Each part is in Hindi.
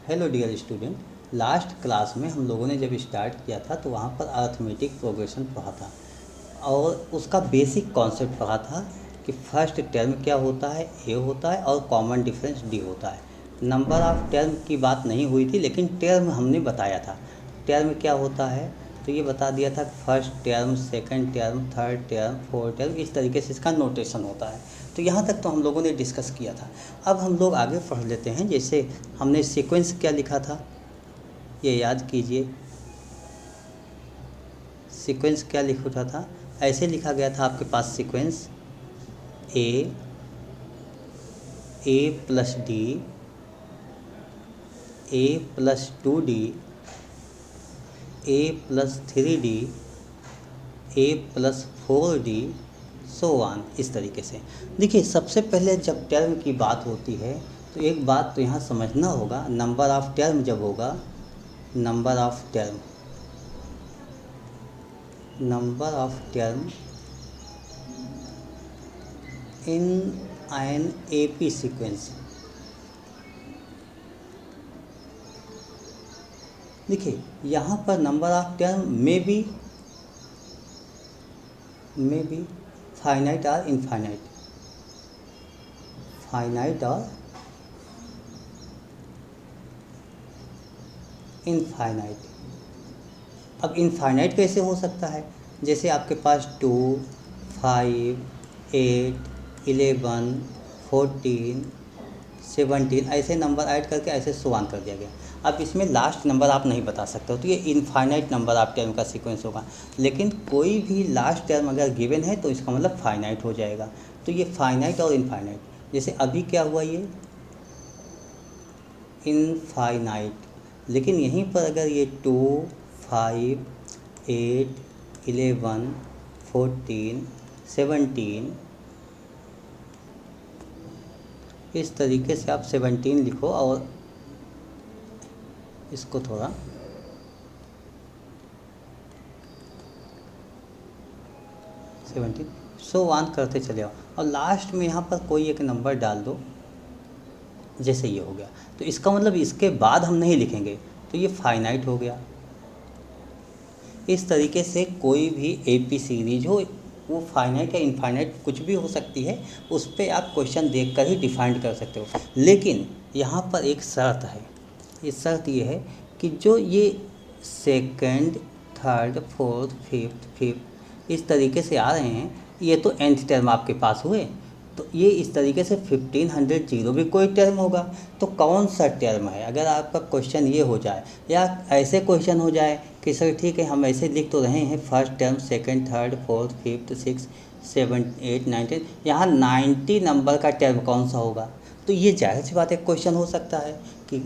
Hello dear student, last class में हम लोगों ने जब स्टार्ट किया था तो वहाँ पर अर्थमेटिक प्रोग्रेशन पढ़ा था और उसका बेसिक कॉन्सेप्ट पढ़ा था कि फर्स्ट टर्म क्या होता है, ए होता है और कॉमन डिफरेंस डी होता है। नंबर ऑफ टर्म की बात नहीं हुई थी, लेकिन टर्म हमने बताया था। टर्म क्या होता है तो ये बता दिया था, first term, second term, third term, fourth term, इस तरीके से इसका नोटेशन होता है। तो यहाँ तक तो हम लोगों ने डिस्कस किया था। अब हम लोग आगे पढ़ लेते हैं। जैसे हमने सीक्वेंस क्या लिखा था, ये याद कीजिए। सीक्वेंस क्या लिखा था, ऐसे लिखा गया था आपके पास sequence a plus d, a plus 2D, a plus 3D, a plus 4D, so on, इस तरीके से। देखिए, सबसे पहले जब टर्म की बात होती है तो एक बात तो यहाँ समझना होगा, नंबर ऑफ टर्म जब होगा, number of term in an AP sequence. देखिए, यहाँ पर नंबर ऑफ टर्म में भी फाइनाइट और इनफाइनाइट, फाइनाइट और इनफाइनाइट। अब इनफाइनाइट कैसे हो सकता है, जैसे आपके पास 2, 5, 8, 11, 14, 17 ऐसे नंबर ऐड करके ऐसे सवान कर दिया गया। अब इसमें लास्ट नंबर आप नहीं बता सकते हो, तो ये इनफाइनाइट नंबर ऑफ टर्म का सीक्वेंस होगा। लेकिन कोई भी लास्ट टर्म अगर गिवन है तो इसका मतलब फाइनाइट हो जाएगा। तो ये फाइनाइट और इनफाइनाइट, जैसे अभी क्या हुआ, ये इनफाइनाइट। लेकिन यहीं पर अगर ये 2, 5, 8, 11, 14, 17, इस तरीके से आप 17 लिखो और इसको थोड़ा सो वन करते चले आओ और लास्ट में यहाँ पर कोई एक नंबर डाल दो, जैसे ये हो गया। तो इसका मतलब इसके बाद हम नहीं लिखेंगे, तो ये फाइनाइट हो गया। इस तरीके से कोई भी AP सीरीज हो, वो फाइनाइट या इनफाइनाइट कुछ भी हो सकती है, उस पर आप क्वेश्चन देखकर ही डिफाइन कर सकते हो। लेकिन यहाँ पर एक शर्त है, ये शर्त ये है कि जो ये सेकंड, थर्ड, फोर्थ, फिफ्थ इस तरीके से आ रहे हैं, ये तो nth टर्म आपके पास हुए, तो ये इस तरीके से 1500 भी कोई टर्म होगा। तो कौन सा टर्म है, अगर आपका क्वेश्चन ये हो जाए या ऐसे क्वेश्चन हो जाए कि सर ठीक है हम ऐसे लिख तो रहे हैं, first term, second, third, fourth, fifth, 6, 7, 8, 9, 10, यहाँ 90 नंबर का टर्म कौन सा होगा। तो ये जाहिर सी बात है, क्वेश्चन हो सकता है कि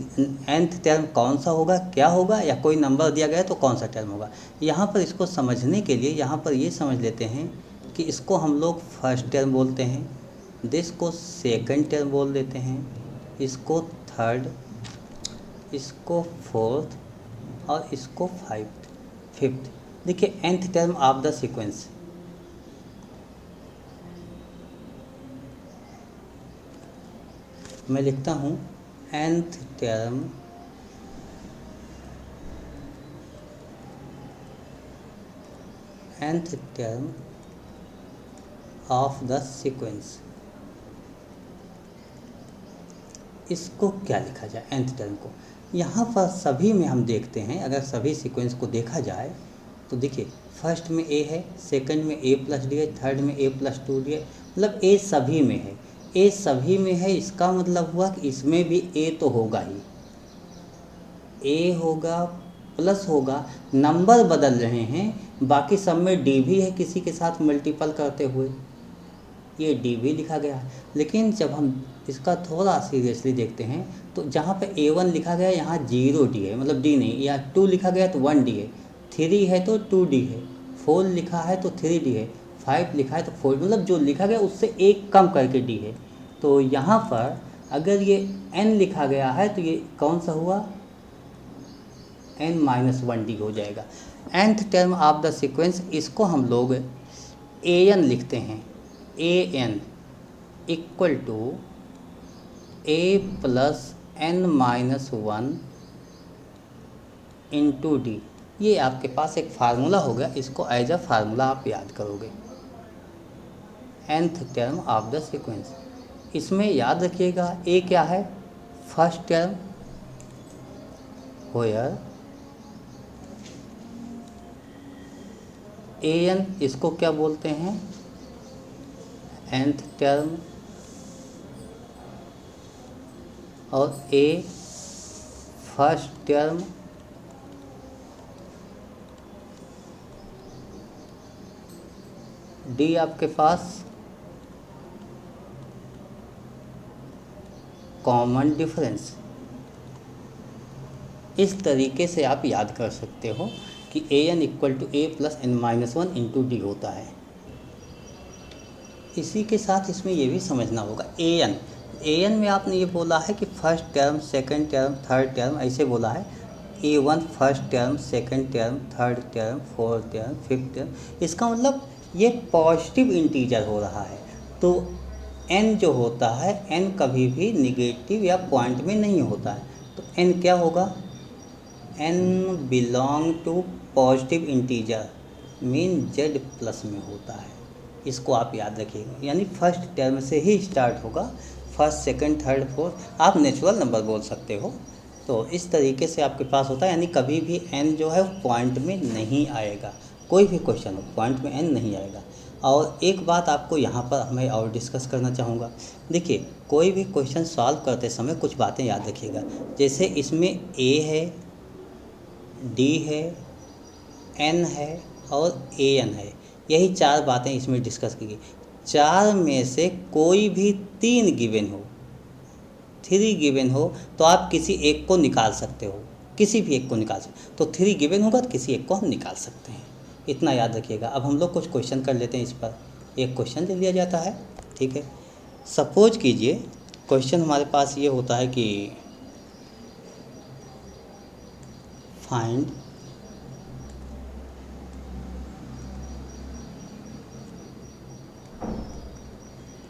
nth टर्म कौन सा होगा, क्या होगा, या कोई नंबर दिया गया है तो कौन सा टर्म होगा। यहाँ पर इसको समझने के लिए यहाँ पर ये समझ लेते हैं कि इसको हम लोग फर्स्ट टर्म बोलते हैं, दिस को सेकंड टर्म बोल देते हैं, इसको थर्ड, इसको फोर्थ और इसको फिफ्थ। देखिए, nth term of the sequence, मैं लिखता हूँ nth term of the sequence. इसको क्या लिखा जाए nth टर्म को, यहाँ पर सभी में हम देखते हैं, अगर सभी सीक्वेंस को देखा जाए तो देखिए, फर्स्ट में A है, सेकंड में A प्लस डी है, थर्ड में A प्लस 2D है, मतलब A सभी में है। A सभी में है, इसका मतलब हुआ कि इसमें भी A तो होगा ही, A होगा प्लस होगा, नंबर बदल रहे हैं, बाकी सब में D भी है किसी के साथ मल्टीपल करते हुए, ये D भी लिखा गया है। लेकिन जब हम इसका थोड़ा सीरियसली देखते हैं तो जहाँ पे A1 लिखा गया है यहाँ 0D है, मतलब D नहीं, या 2 लिखा गया तो 1D है, 3 है तो 2D है, 4 लिखा है तो 3D है, 5 लिखा है तो 4, मतलब जो लिखा गया उससे एक कम करके D है। तो यहाँ पर अगर ये N लिखा गया है तो ये कौन सा हुआ, n-1D हो जाएगा। nth term of the sequence, इसको हम लोग AN लिखते हैं, AN equal to A plus n-1 into D. ये आपके पास एक फार्मूला हो गया, इसको एज अ फार्मूला आप याद करोगे। nth term of the sequence, इसमें याद रखिएगा ए क्या है, फर्स्ट टर्म, होयर an इसको क्या बोलते हैं, nth टर्म, और a फर्स्ट टर्म, डी आपके पास कॉमन डिफरेंस। इस तरीके से आप याद कर सकते हो कि an equal to a plus n-1 into d होता है। इसी के साथ इसमें ये भी समझना होगा an में आपने ये बोला है कि first term, second term, third term, ऐसे बोला है। a1 first term, second term, third term, fourth term, fifth term, इसका मतलब ये पॉजिटिव इंटीजर हो रहा है। तो n जो होता है, n कभी भी निगेटिव या पॉइंट में नहीं होता है। तो n क्या होगा, n belong to positive integer, mean z plus में होता है। इसको आप याद रखिएगा, यानी फर्स्ट टर्म से ही स्टार्ट होगा, फर्स्ट, सेकंड, थर्ड, फोर्थ, आप नेचुरल नंबर बोल सकते हो। तो इस तरीके से आपके पास होता है, यानी कभी भी n जो है पॉइंट में नहीं आएगा। कोई भी क्वेश्चन हो, पॉइंट में n नहीं आएगा। और एक बात आपको यहाँ पर मैं और डिस्कस करना चाहूँगा। देखिए, कोई भी क्वेश्चन सॉल्व करते समय कुछ बातें याद रखिएगा। जैसे इसमें a है, d है, n है और an है, यही चार बातें इसमें डिस्कस की गई। चार में से कोई भी तीन गिवन हो, 3 गिवन हो, तो आप किसी एक को निकाल सकते हो, किसी भी एक को निकाल सकते हो। तो 3 गिवन होगा तो किसी एक को हम निकाल सकते हैं, इतना याद रखिएगा। अब हम लोग कुछ क्वेश्चन कर लेते हैं। इस पर एक क्वेश्चन ले लिया जाता है, ठीक है। सपोज कीजिए क्वेश्चन हमारे पास ये होता है कि find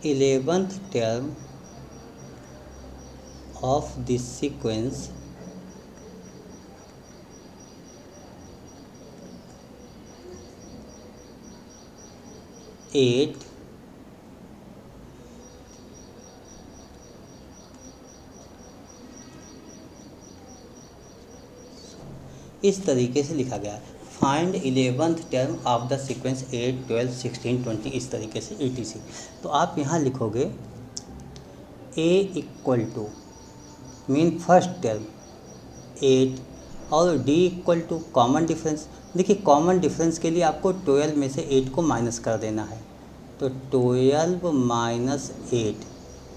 eleventh term of this sequence eight इस तरीके से लिखा गया है। Find 11th term of the sequence 8, 12, 16, 20, इस तरीके से etc। तो आप यहाँ लिखोगे a equal to mean first term 8 और d equal to common difference. देखिए, कॉमन डिफरेंस के लिए आपको 12 में से 8 को माइनस कर देना है। तो 12 माइनस 8,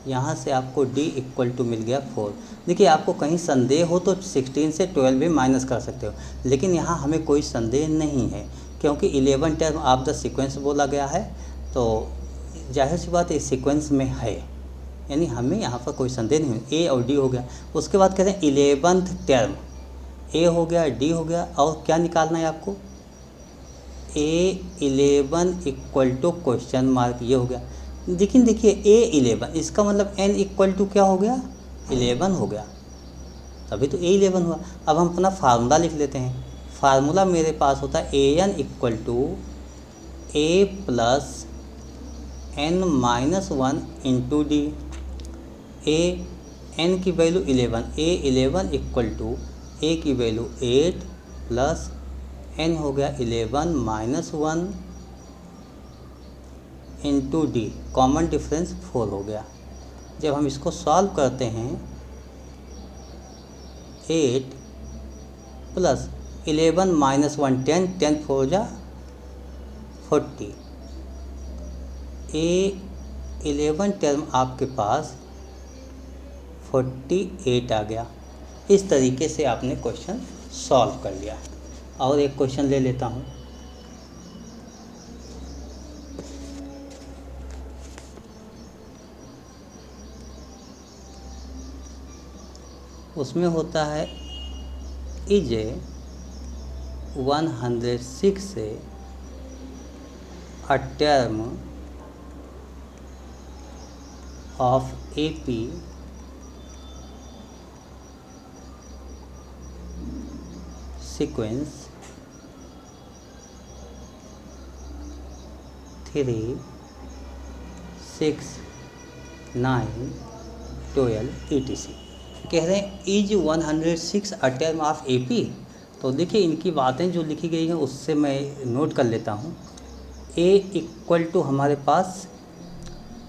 यहाँ से आपको d इक्वल टू मिल गया 4। देखिए, आपको कहीं संदेह हो तो 16 से 12 भी माइनस कर सकते हो, लेकिन यहाँ हमें कोई संदेह नहीं है क्योंकि 11 टर्म ऑफ द सीक्वेंस बोला गया है। तो जाहिर सी बात इस सीक्वेंस में है, यानी हमें यहाँ पर कोई संदेह नहीं है। ए और डी हो गया। उसके बाद कहते हैं 11th टर्म, ए हो गया, डी हो गया, और क्या निकालना है आपको, A11 equal to question mark, ये हो गया। लेकिन देखिए A11, इसका मतलब n इक्वल टू क्या हो गया, 11 हो गया, तभी तो A11 हुआ। अब हम अपना फार्मूला लिख लेते हैं। फार्मूला मेरे पास होता है an equal to a plus n-1 into d. n की value 11, A11 equal to a की वैल्यू 8 प्लस n हो गया 11 minus 1 into d, common difference 4 हो गया। जब हम इसको सॉल्व करते हैं 8 प्लस 11 माइनस 1 10, 10 4 जा 40। A11 टर्म आपके पास 48 आ गया। इस तरीके से आपने क्वेश्चन सॉल्व कर लिया। और एक क्वेश्चन ले लेता हूँ। उसमें होता है इज 106 से a term of AP sequence 3, 6, 9, 12 etc। कह रहे हैं is 106 a term of AP। तो देखिए इनकी बातें जो लिखी गई हैं उससे मैं नोट कर लेता हूँ। A इक्वल टू हमारे पास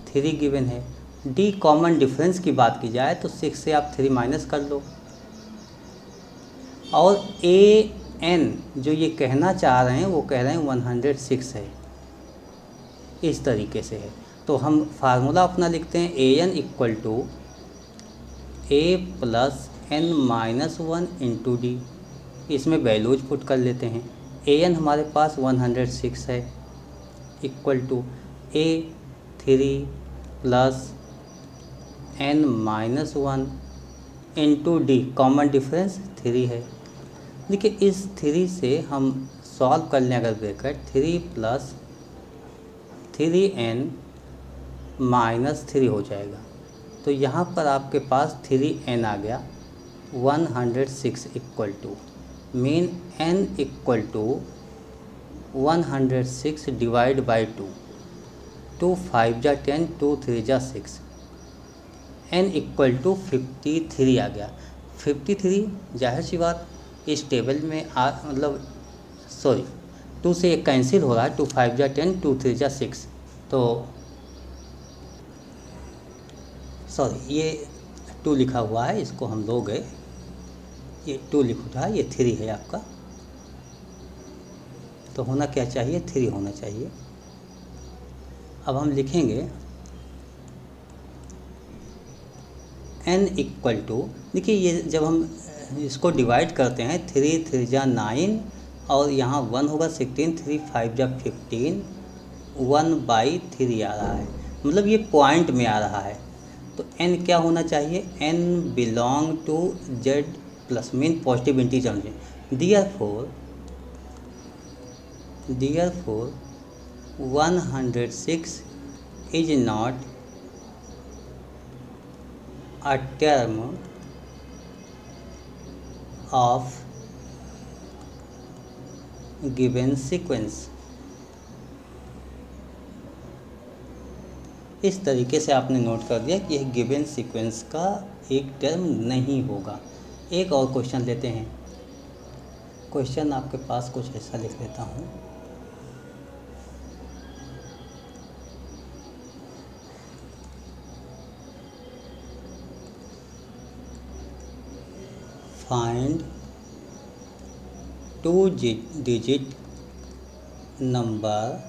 3 गिवन है। D कॉमन डिफरेंस की बात की जाए तो 6 से आप 3 माइनस कर लो। और AN जो ये कहना चाह रहे हैं वो कह रहे हैं 106 है, इस तरीके से है। तो हम फार्मूला अपना लिखते हैं AN equal to A plus N minus 1 into D। इसमें वैल्यूज पुट कर लेते हैं। AN हमारे पास 106 है equal to A3 plus N minus 1 into D, common difference 3 है। देखिए इस 3 से हम सॉल्व कर लें अगर ब्रैकेट 3 प्लस 3n माइनस 3 हो जाएगा। तो यहाँ पर आपके पास 3n आ गया 106 equal to mean n equal to 106 divide by 2, 2 5 जा 10, 2 3 जा 6, n इक्वल टू 53 आ गया। 53 जाहिर सी बात इस टेबल में मतलब सॉरी 2 से एक कैंसिल हो रहा है, 2 5 जा 10, 2 3 जा 6, तो सॉरी ये 2 लिखा हुआ है, इसको हम लोग गए, ये 2 लिखा है, ये 3 है आपका। तो होना क्या चाहिए, 3 होना चाहिए। अब हम लिखेंगे n इक्वल टू, देखिए ये जब हम इसको डिवाइड करते हैं 3 3 जा 9 और यहाँ 1 होगा 16, 3 5 जा 15, 1/3 आ रहा है, मतलब ये पॉइंट में आ रहा है। तो n क्या होना चाहिए, n belong to z plus mean positive integer में। Therefore 106 is not a term of given sequence। इस तरीके से आपने नोट कर दिया कि यह गिवन सीक्वेंस का एक टर्म नहीं होगा। एक और क्वेश्चन लेते हैं। क्वेश्चन आपके पास कुछ ऐसा लिख लेता हूँ। Find 2 digit number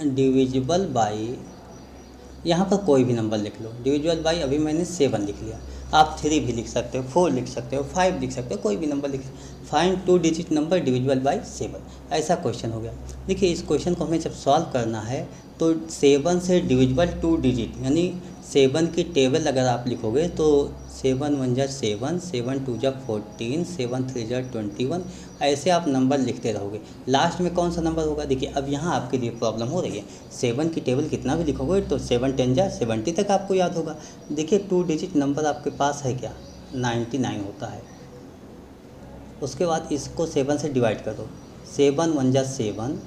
divisible by, यहाँ पर कोई भी नंबर लिख लो, डिविजिबल बाई अभी मैंने 7 लिख लिया, आप 3 भी लिख सकते हो, 4 लिख सकते हो, 5 लिख सकते हो, कोई भी नंबर लिख। Find 2 digit number divisible by 7, ऐसा क्वेश्चन हो गया। देखिए इस क्वेश्चन को हमें जब सॉल्व करना है तो 7 से डिविजिबल 2 डिजिट यानी 7 की टेबल अगर आप लिखोगे तो 7 1 जा 7, 7 2 जा 14, 7 3 जा 21, ऐसे आप नंबर लिखते रहोगे। लास्ट में कौन सा नंबर होगा, देखिए अब यहाँ आपके लिए प्रॉब्लम हो रही है। 7 की टेबल कितना भी लिखोगे तो 7 10 जा 70 तक आपको याद होगा। देखिए 2 डिजिट नंबर आपके पास है क्या, 99 होता है। उसके बाद इसको 7 से डिवाइड कर दो, 7 1 जा 7,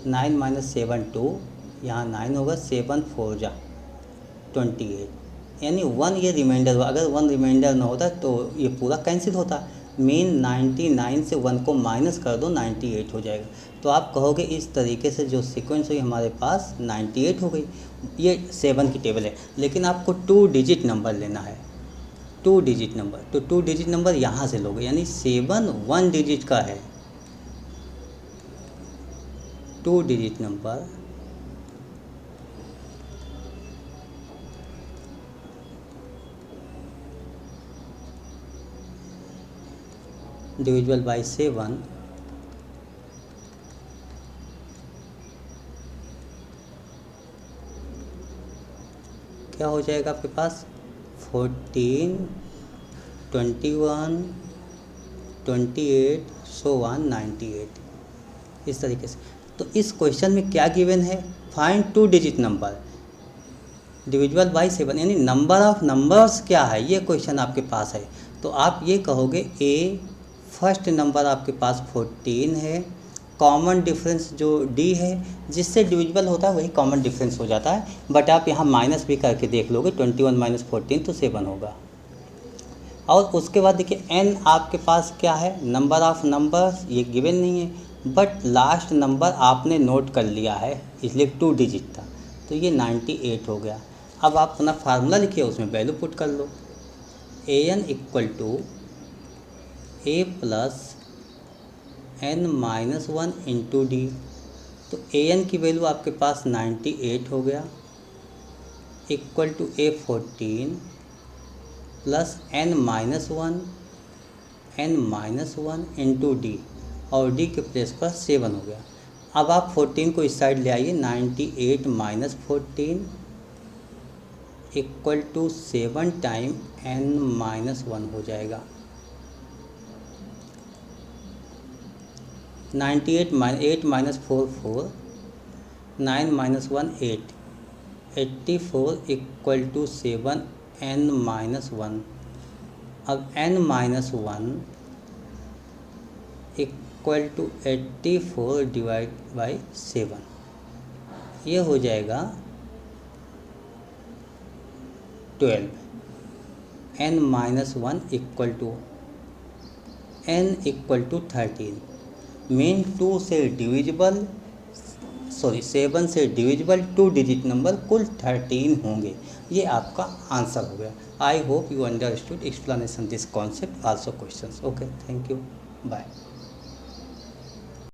9 माइनस 7 2, यहाँ 9 होगा, 7 4 जा 28, यानी 1 ये रिमाइंडर हुआ। अगर 1 रिमाइंडर ना होता तो ये पूरा कैंसिल होता। मीन 99 से 1 को माइनस कर दो, 98 हो जाएगा। तो आप कहोगे इस तरीके से जो सीक्वेंस हुई हमारे पास 98 हो गई। ये 7 की टेबल है, लेकिन आपको 2 डिजिट नंबर लेना है, 2 डिजिट नंबर। तो 2 डिजिट नंबर यहाँ से लोगे, यानी 7 1 डिजिट का है। 2 डिजिट नंबर डिविजिबल बाई 7, क्या हो जाएगा आपके पास 14 21 28 सो 98, इस तरीके से। तो इस क्वेश्चन में क्या गिवन है, find 2 digit number. Divisible by 7 यानी नंबर ऑफ नंबर्स क्या है, ये क्वेश्चन आपके पास है। तो आप ये कहोगे ए फर्स्ट नंबर आपके पास 14 है, कॉमन डिफरेंस जो डी है जिससे डिविजिबल होता है वही कॉमन डिफरेंस हो जाता है, बट आप यहाँ माइनस भी करके देख लोगे 21 माइनस 14 तो 7 होगा। और उसके बाद देखिए एन आपके पास क्या है, नंबर ऑफ नंबर्स ये गिवन नहीं है, बट लास्ट नंबर आपने नोट कर लिया है इसलिए 2 डिजिट था, तो ये 98 हो गया। अब आप अपना फार्मूला लिखिए, उसमें वैल्यू पुट कर लो, a n equal to a plus n minus 1 into d. तो ए एन की वैल्यू आपके पास 98 हो गया, equal to a 14 plus n minus 1 into d, और डी के प्लेस पर 7 हो गया। अब आप 14 को इस साइड ले आइए, 98 minus 14 equal to 7 time n minus 1 हो जाएगा। 98 8 minus 4 4, 9 minus 1 8, 84 equal to 7 n minus 1। अब n minus 1 equal to 84 divide by 7, ये हो जाएगा 12। N minus 1 equal to n equal to 13, mean 2 से डिविजिबल 7 से डिविजिबल 2 डिजिट नंबर कुल 13 होंगे। ये आपका आंसर हो गया। I hope you understood explanation this concept also questions. Okay, thank you, bye.